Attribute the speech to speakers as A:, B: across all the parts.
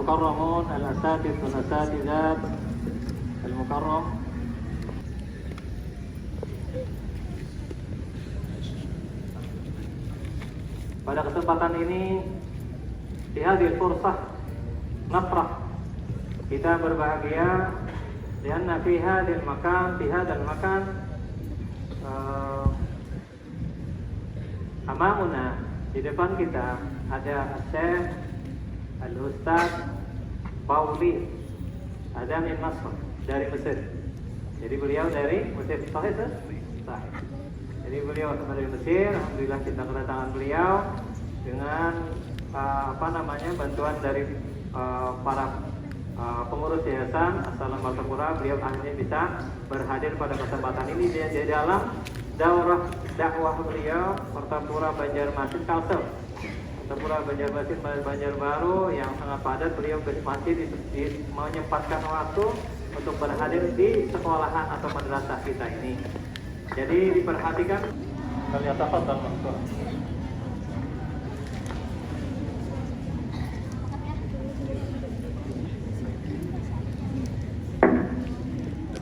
A: المكرمون الأساتذة والأساتذات المكرم. Pada kesempatan ini, di hadhihi fursah nafrah, kita berbahagia karena fi hadzal makan amamuna, di depan kita ada Syekh Al-Ustaz Pauli ada min Masr, dari Mesir. Jadi beliau dari Mesir, sahih tak? Sahih. Jadi beliau dari Mesir. Alhamdulillah kita kedatangan beliau dengan bantuan dari para pengurus yayasan As-Salam Martapura. Beliau akhirnya bisa berhadir pada kesempatan ini di dalam daurah dakwah beliau Martapura Banjarmasin Kalsel, Martapura Banjarmasin Banjarbaru yang sangat padat. Beliau masih menyempatkan waktu untuk berhadir di sekolahan atau madrasah kita ini. Jadi diperhatikan. Kalian tafadhal Mas.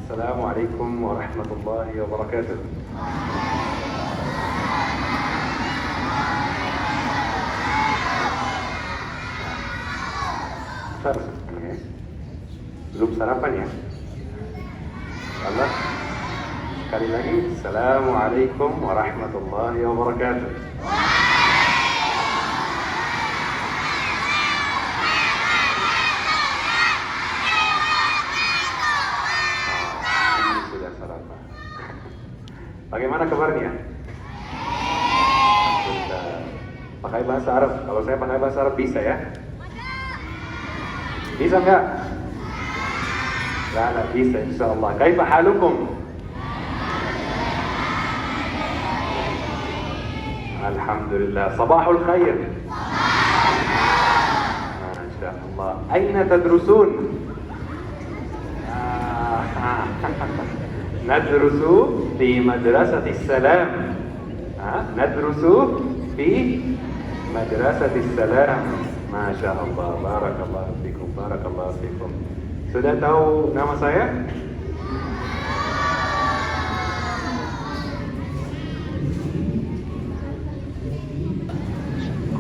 B: Assalamualaikum warahmatullahi wabarakatuh. Belum sarapan ya? Allah. Sekali lagi, Assalamualaikum warahmatullahi wabarakatuh. Ini sudah sarapan. Bagaimana kabarnya? Alhamdulillah. Pakai bahasa Arab. Kalau saya pakai bahasa Arab bisa ya? Bisa nggak? Nggak bisa, insyaallah. Kaifa halukum? Alhamdulillah. Sabahul khair. Masya Allah. Aina tadrusun? Nadrusu fi madrasatis salam. Nadrusu fi madrasatis salam. Masya Allah. Barakallahu fikum. Barakallahu fikum. Sudah tahu nama saya?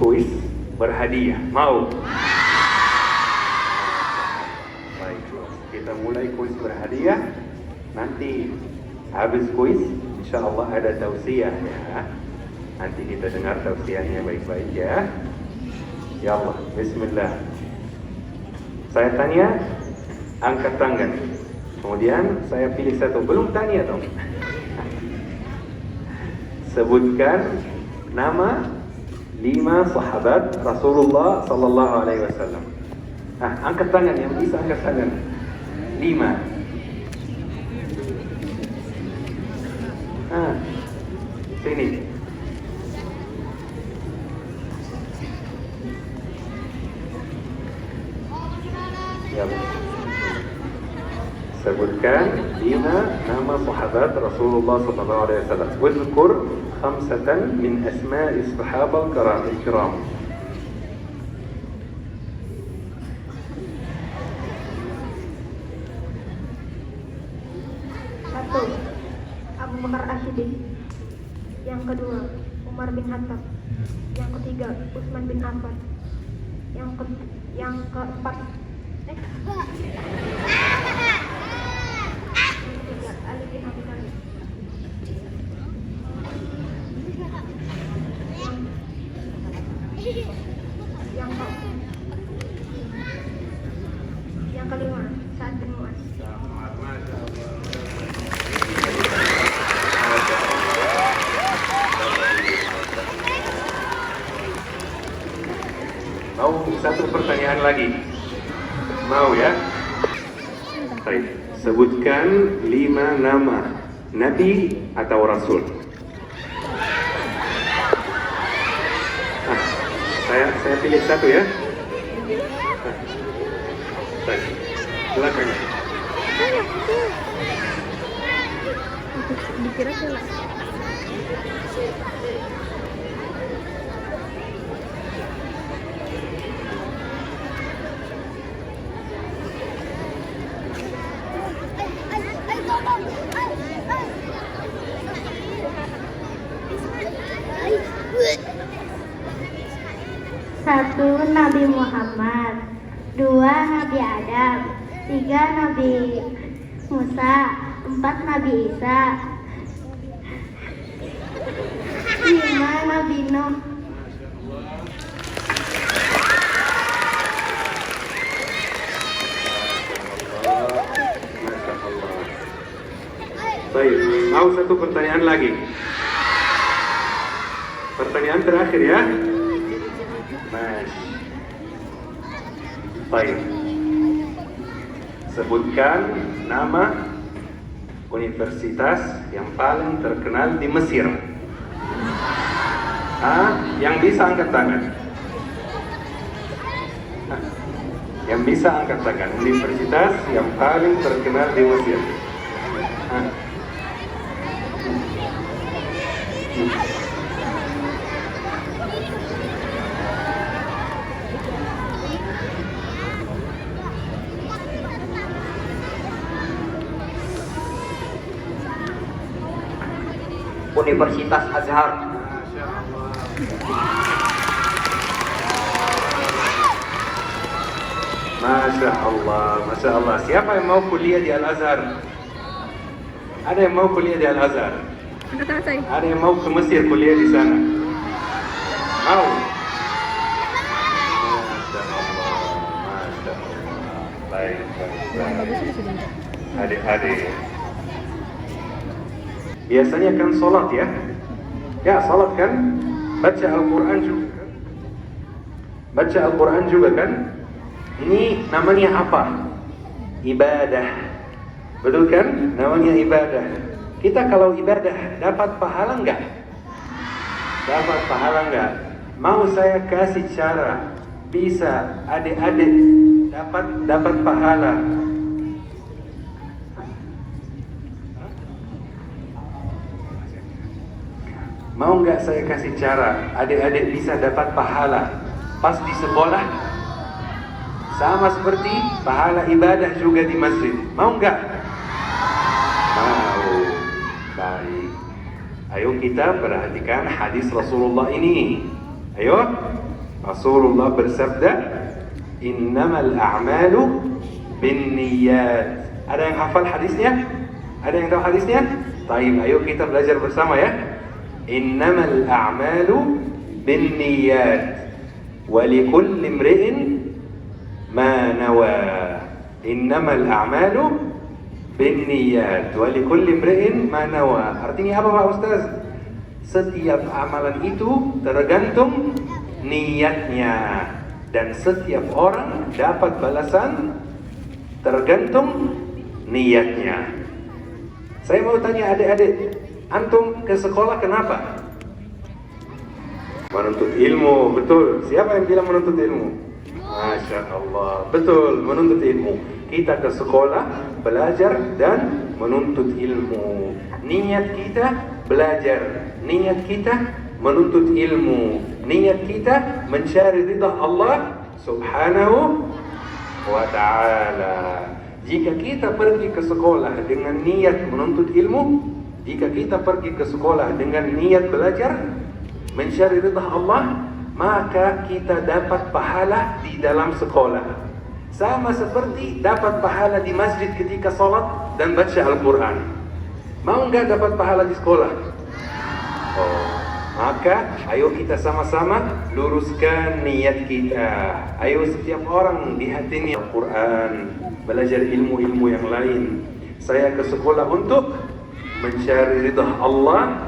B: Kuis berhadiah. Mau? Baik, kita mulai kuis berhadiah. Nanti habis kuis, insya Allah ada tausiah ya. Nanti kita dengar tausiahnya baik-baik ya. Ya Allah, Bismillah. Saya tanya, angkat tangan. Kemudian saya pilih satu. Belum tanya dong. Sebutkan nama 5 sahabat Rasulullah Sallallahu Alaihi Wasallam. Angkat tangan, yang bisa angkat tangan. 5. Sini. Ya. Sebutkan 5 nama sahabat Rasulullah Sallallahu Alaihi Wasallam. Uzkur 5 min asma'i sahabal kiram.
C: Satu, Abu Bakar Asyidin. Yang kedua, Umar bin Khattab. Yang ketiga, Utsman bin Affan. Yang keempat, Ali bin Abi Thalib. Yang kelima, Sa'ad bin Mu'adz.
B: Mau satu pertanyaan lagi? Mau ya? Baik. Sebutkan 5 nama Nabi atau Rasul. Saya pilih satu ya. Baik. Silakan.
C: Dikira salah.
D: 1. Nabi Muhammad, 2. Nabi Adam, 3. Nabi Musa, 4. Nabi Isa, 5. Nabi Nuh.
B: Baik, mau satu pertanyaan lagi. Pertanyaan terakhir ya. Baik. Sebutkan nama universitas yang paling terkenal di Mesir. Yang bisa angkat tangan. Yang bisa angkat tangan. Universitas yang paling terkenal di Mesir.
E: Universitas Azhar.
B: Masya Allah, Masya Allah. Siapa yang mau kuliah di Al-Azhar? Ada yang mau kuliah di Al-Azhar? Ada yang mau ke Mesir kuliah di sana? Mau? Masya Allah, Masya Allah. Baik, baik. Adik-adik, biasanya kan sholat ya? Ya, sholat kan? Baca Al-Quran juga kan? Baca Al-Quran juga kan? Ini namanya apa? Ibadah. Betul kan? Namanya ibadah. Kita kalau ibadah dapat pahala enggak? Dapat pahala enggak? Mau saya kasih cara bisa adik-adik dapat pahala. Mau nggak saya kasih cara adik-adik bisa dapat pahala pas di sekolah? Sama seperti pahala ibadah juga di masjid. Mau nggak? Mau. Baik. Ayo kita perhatikan hadis Rasulullah ini. Ayo. Rasulullah bersabda, "Innamal a'malu binniyat." Ada yang hafal hadisnya? Ada yang tahu hadisnya? Baik, ayo kita belajar bersama ya. Innamal a'malu binniyat wa likulli imri'in ma nawa. Innamal a'malu binniyat wa likulli imri'in ma nawa. Artinya apa Pak Ustaz? Setiap amalan itu tergantung niatnya, dan setiap orang dapat balasan tergantung niatnya. Saya mau tanya adik-adik, antum ke sekolah kenapa? Menuntut ilmu, betul. Siapa yang bilang menuntut ilmu? Masya Allah, betul, menuntut ilmu. Kita ke sekolah, belajar dan menuntut ilmu. Niat kita belajar, niat kita menuntut ilmu, niat kita mencari ridha Allah Subhanahu wa ta'ala. Jika kita pergi ke sekolah dengan niat menuntut ilmu, jika kita pergi ke sekolah dengan niat belajar, mencari ridha Allah, maka kita dapat pahala di dalam sekolah. Sama seperti dapat pahala di masjid ketika sholat dan baca Al-Quran. Mau nggak dapat pahala di sekolah? Oh, maka ayo kita sama-sama luruskan niat kita. Ayo setiap orang di hatinya Al-Quran, belajar ilmu-ilmu yang lain. Saya ke sekolah untuk mencari ridha Allah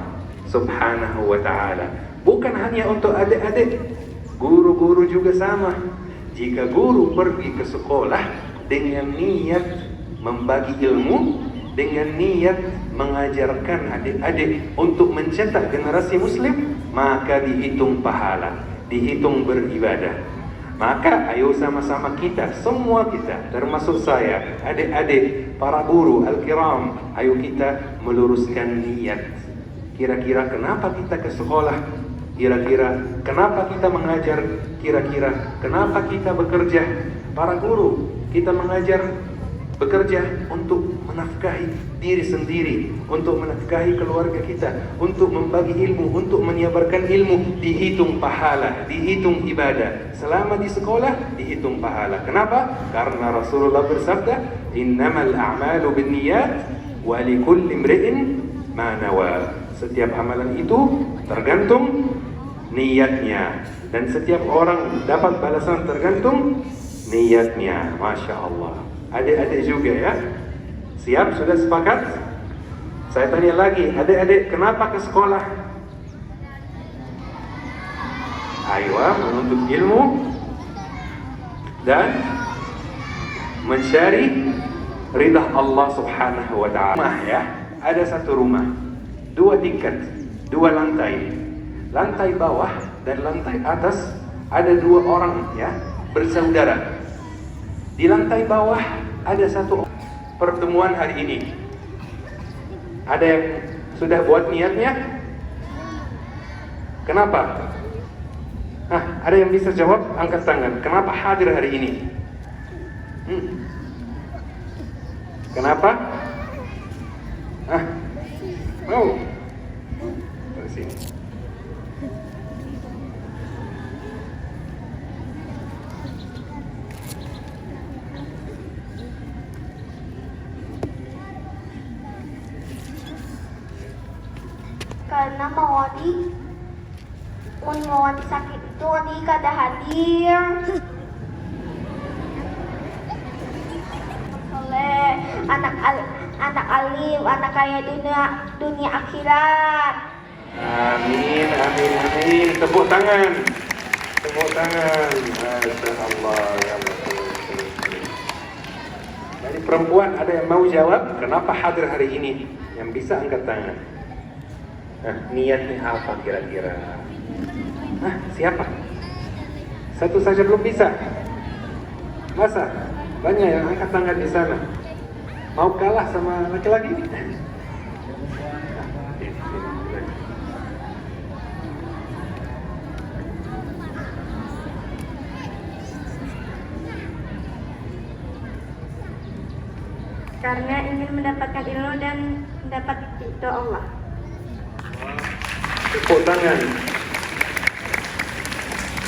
B: Subhanahu wa ta'ala. Bukan hanya untuk adik-adik, guru-guru juga sama. Jika guru pergi ke sekolah dengan niat membagi ilmu, dengan niat mengajarkan adik-adik untuk mencetak generasi muslim, maka dihitung pahala, dihitung beribadah. Maka ayo sama-sama kita, semua kita, termasuk saya, adik-adik, para guru al-kiram, ayo kita meluruskan niat. Kira-kira kenapa kita ke sekolah? Kira-kira kenapa kita mengajar? Kira-kira kenapa kita bekerja? Para guru, kita mengajar, bekerja untuk menafkahi diri sendiri, untuk menafkahi keluarga kita, untuk membagi ilmu, untuk menyebarkan ilmu, dihitung pahala, dihitung ibadah. Selama di sekolah, dihitung pahala. Kenapa? Karena Rasulullah bersabda, innamal a'malu binniyat wa likulli imri'in ma nawa. Setiap amalan itu tergantung niatnya, dan setiap orang dapat balasan tergantung niatnya. Masya Allah. Adik-adik juga ya. Siap? Sudah sepakat? Saya tanya lagi, adik-adik kenapa ke sekolah? Aywa, menuntut ilmu dan mencari ridha Allah Subhanahu wa ta'ala. Rumah ya, ada satu rumah, 2 tingkat, 2 lantai. Lantai bawah dan lantai atas ada 2 orang ya, bersaudara. Di lantai bawah ada satu pertemuan hari ini. Ada yang sudah buat niatnya? Kenapa? Ada yang bisa jawab? Angkat tangan. Kenapa hadir hari ini? Kenapa? Mau? Dari sini.
D: Karena mawadi sakit itu wadi kada hadir. Soleh, anak alim, anak kaya dunia akhirat.
B: Amin, amin, amin. Tepuk tangan. Tepuk tangan. Masya Allah ya Allah. Dari perempuan ada yang mau jawab kenapa hadir hari ini? Yang bisa angkat tangan. Niatnya apa kira-kira? Siapa? Satu saja belum bisa. Masa? Banyak yang angkat tangan di sana. Mau kalah sama laki-laki?
C: Karena ingin mendapatkan ilmu dan mendapat ridho Allah.
B: Tepuk tangan.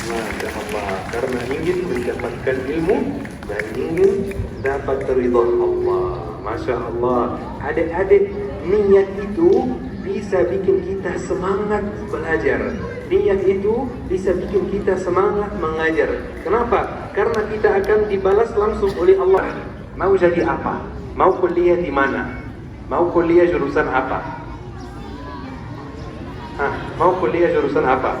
B: Masya Allah. Karena ingin mendapatkan ilmu dan ingin dapat ridha Allah. Masya Allah. Adik-adik, niat itu bisa bikin kita semangat belajar. Niat itu bisa bikin kita semangat mengajar. Kenapa? Karena kita akan dibalas langsung oleh Allah. Mau jadi apa? Mau kuliah di mana? Mau kuliah jurusan apa? Mau kuliah jurusan apa?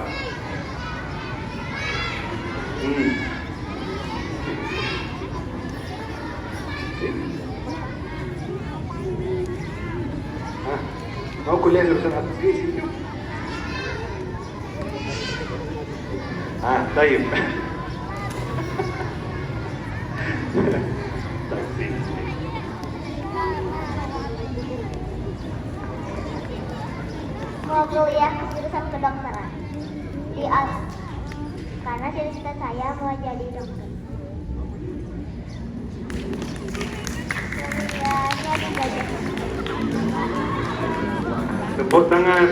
B: Mau kuliah jurusan apa? Baik.
D: Mau kuliah jurusan kedokteran di karena cita-cita saya mau jadi dokter. Kuliahnya di Gajah.
B: Tepuk tangan.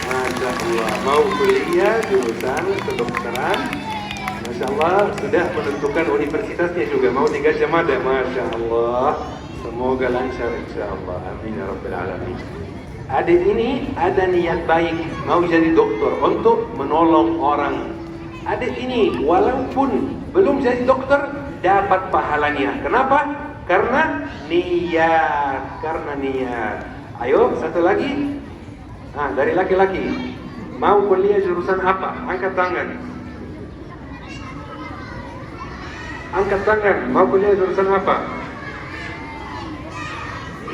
B: Masya Allah. Mau kuliah jurusan kedokteran. Masya Allah. Sudah menentukan universitasnya juga. Mau di Gajah Mada. Masya Allah. Semoga lancar insya Allah. Amin ya Rabbil Alamin. Adik ini ada niat baik, mau jadi dokter untuk menolong orang. Adik ini walaupun belum jadi dokter, dapat pahalanya. Kenapa? Karena niat. Ayo, satu lagi. Dari laki-laki. Mau kuliah jurusan apa? Angkat tangan. Angkat tangan. Mau kuliah jurusan apa?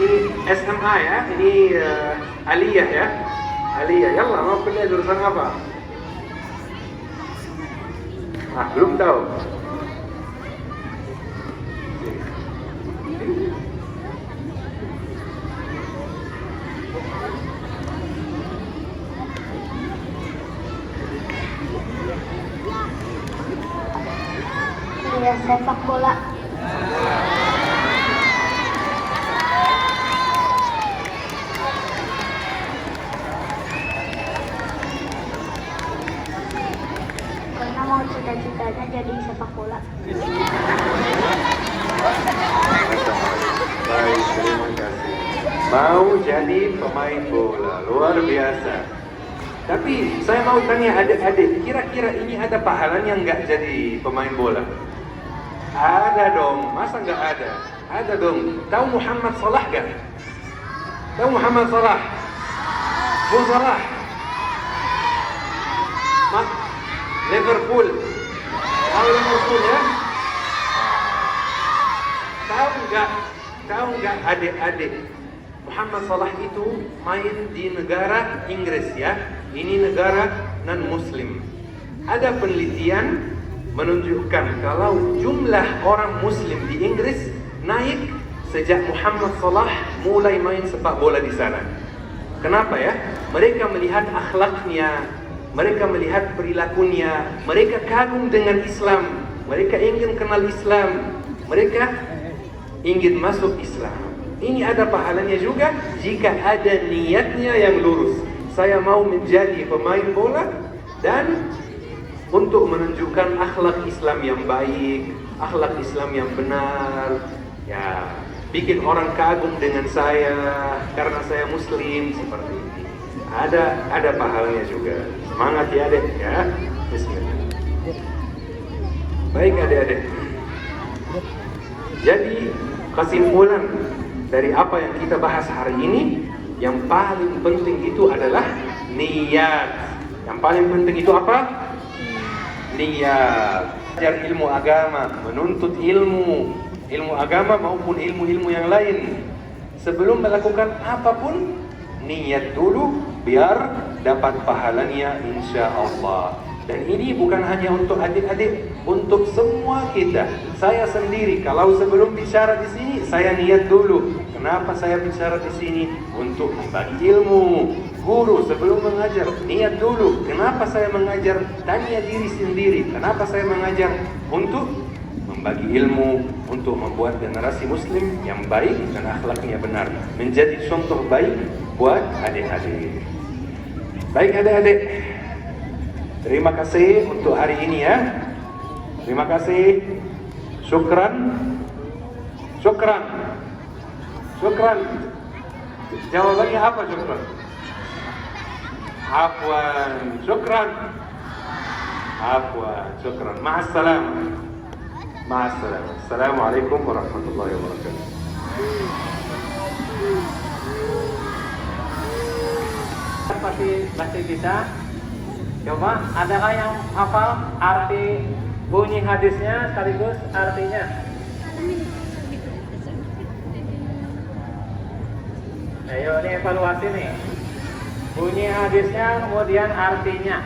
B: Ini SMA ya, ini aliyah ya, aliyah. Yallah, mau kuliah jurusan apa? Belum tahu.
D: Kuliah sepak bola. mau cita-citanya jadi sepak bola.
B: Baik, terima kasih. Mau jadi pemain bola, luar biasa. Tapi saya mau tanya adik-adik, kira-kira ini ada pahalanya nggak jadi pemain bola? Ada dong, masa nggak ada? Ada dong. Tahu Muhammad Salah nggak? Tahu Muhammad Salah? Mo Salah? Liverpool. Tahu Liverpool ya? Tahu nggak adik-adik? Muhammad Salah itu main di negara Inggris ya. Ini negara non-Muslim. Ada penelitian menunjukkan kalau jumlah orang Muslim di Inggris naik sejak Muhammad Salah mulai main sepak bola di sana. Kenapa ya? Mereka melihat akhlaknya, mereka melihat perilakunya, mereka kagum dengan Islam, mereka ingin kenal Islam, mereka ingin masuk Islam. Ini ada pahalanya juga jika ada niatnya yang lurus. Saya mau menjadi pemain bola dan untuk menunjukkan akhlak Islam yang baik, akhlak Islam yang benar, ya, bikin orang kagum dengan saya karena saya Muslim seperti ini. Ada pahalanya juga. Semangat ya adik ya. Bismillah. Baik adik-adik. Jadi kesimpulan dari apa yang kita bahas hari ini, yang paling penting itu adalah niat. Yang paling penting itu apa? Niat. Belajar ilmu agama, menuntut ilmu agama maupun ilmu-ilmu yang lain. Sebelum melakukan apapun, niat dulu biar dapat pahalanya insya Allah. Dan ini bukan hanya untuk adik-adik, untuk semua kita. Saya sendiri kalau sebelum bicara di sini, saya niat dulu. Kenapa saya bicara di sini? Untuk membagi ilmu. Guru sebelum mengajar, niat dulu. Kenapa saya mengajar? Tanya diri sendiri. Kenapa saya mengajar? Untuk membagi ilmu, untuk membuat generasi Muslim yang baik dan akhlaknya benar, menjadi contoh baik buat adik-adik. Baik adik-adik, terima kasih untuk hari ini ya. Terima kasih. Syukran. Jawabannya apa syukran? Afwan. Syukran. Ma'assalam. Assalamualaikum warahmatullahi wabarakatuh.
A: Pasti bisa. Coba, adakah yang hafal arti bunyi hadisnya sekaligus artinya? Ayo, ini evaluasi nih. Bunyi hadisnya kemudian artinya.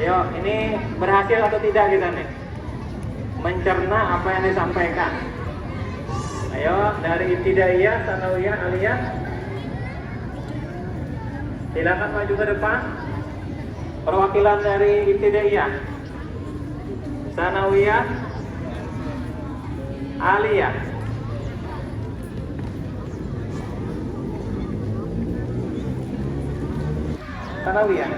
A: Ayo, ini berhasil atau tidak kita nih? Mencerna apa yang disampaikan. Ayo, dari ibtidaiyah, sanawiyah, aliyah. Silakan maju ke depan. Perwakilan dari ibtidaiyah, sanawiyah, aliyah. Sanawiyah.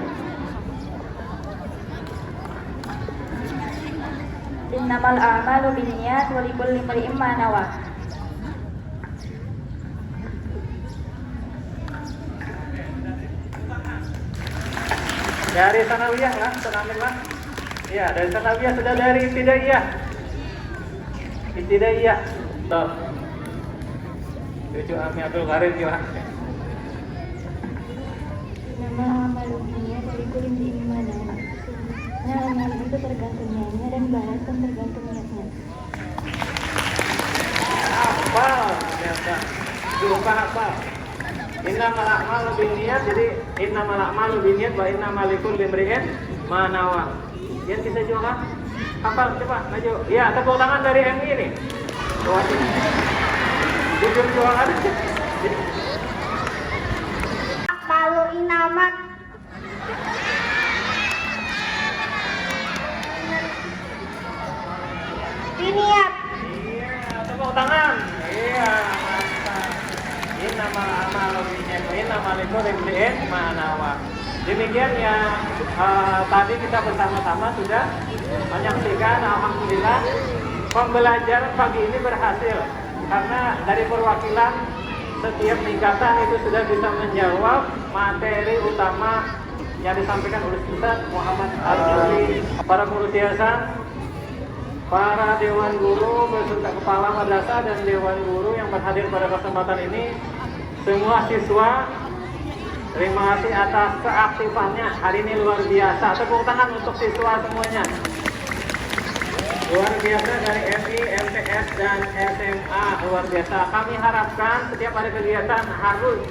C: Innamal a'malu binniyat wa likulli imri'in ma nawa.
A: Dari sanawiyah lah, sanawiyah. Iya, dari sanawiyah sudah dari ibtidaiyah. Ibtidaiyah. Tuh. Cucu Ami Abdul Karim juga.
C: Nama amalu binniyat wa likulli imri'in ma nawa. Nah, amal itu tergantung niatnya dan balasan tergantung niatnya.
A: Hafal, ternyata. Lupa hafal. Innamal a'malu binniyat, jadi innamal a'malu binniyat wa innamal likulli imri'in ma nawa. Dia bisa juga hafal, coba maju. Ya, tepuk tangan dari MI ini. Jujur jualan.
D: Kalau inamat biniat.
A: Iya, tepuk tangan. Iya, mantap. Innamal a'malu binniyat wa innamal likulli imri'in min manawa. Demikian yang tadi kita bersama-sama sudah menyaksikan. Alhamdulillah pembelajaran pagi ini berhasil karena dari perwakilan setiap tingkatan itu sudah bisa menjawab materi utama yang disampaikan oleh Ustaz Muhammad Al-Juli, para pengurus yayasan, para dewan guru beserta kepala madrasah dan dewan guru yang berhadir pada kesempatan ini. Semua siswa, terima kasih atas keaktifannya hari ini, luar biasa. Tepuk tangan untuk siswa semuanya. Luar biasa dari MI, MTS, dan SMA, luar biasa. Kami harapkan setiap ada kegiatan harus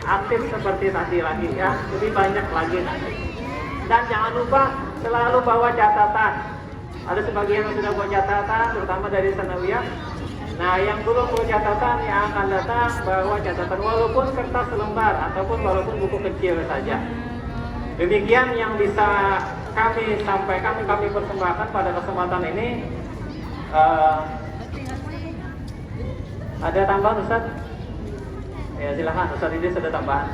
A: aktif seperti tadi lagi ya, lebih banyak lagi. Dan jangan lupa selalu bawa catatan. Ada sebagian yang sudah bawa catatan, terutama dari sanawiyah. Nah, yang belum bawa catatan yang akan datang bawa catatan walaupun kertas selembar ataupun walaupun buku kecil saja. Demikian yang bisa kami sampaikan, kami persembahkan pada kesempatan ini. Ada tambahan Ustaz? Ya silahkan Ustaz, ini sudah tambahan.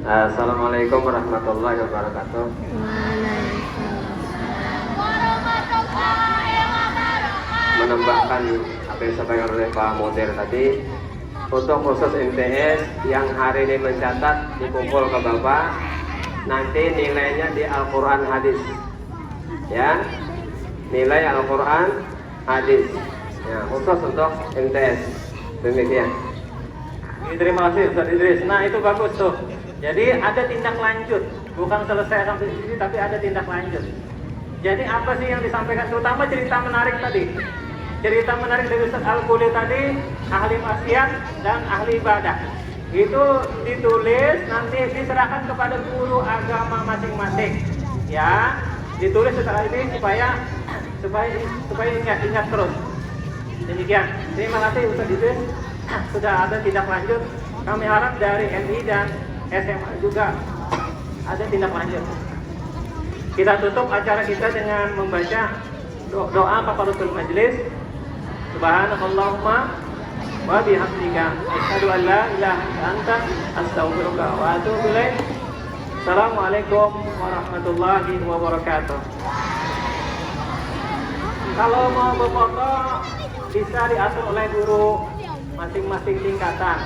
F: Assalamualaikum warahmatullahi wabarakatuh. Menambahkan apa yang disampaikan oleh Pak Mudir tadi, untuk khusus MTS yang hari ini mencatat dikumpul ke Bapak, nanti nilainya di Al-Quran hadis, ya, nilai Al-Quran hadis, ya, khusus untuk MTS. Demikian.
A: Terima kasih Ustaz Idris. Nah itu bagus tuh. Jadi ada tindak lanjut, bukan selesai sampai di sini, tapi ada tindak lanjut. Jadi apa sih yang disampaikan, terutama cerita menarik tadi. Cerita menarik dari Ustaz Al-Quli tadi, ahli maksiat dan ahli ibadah. Itu ditulis, nanti diserahkan kepada guru agama masing-masing. Ya, ditulis setelah ini supaya ingat terus. Demikian. Terima kasih Ustaz Idris. Sudah ada tindak lanjut. Kami harap dari MI dan SMA juga ada tindak lanjut. Kita tutup acara kita dengan membaca doa kafaratul majlis. Subhanakallahumma wa bihamdika asyhadu an la ilaha illa anta astaghfiruka wa atubu ilaik. Assalamualaikum warahmatullahi wabarakatuh. Kalau mau berfoto bisa diatur oleh guru masing-masing tingkatan.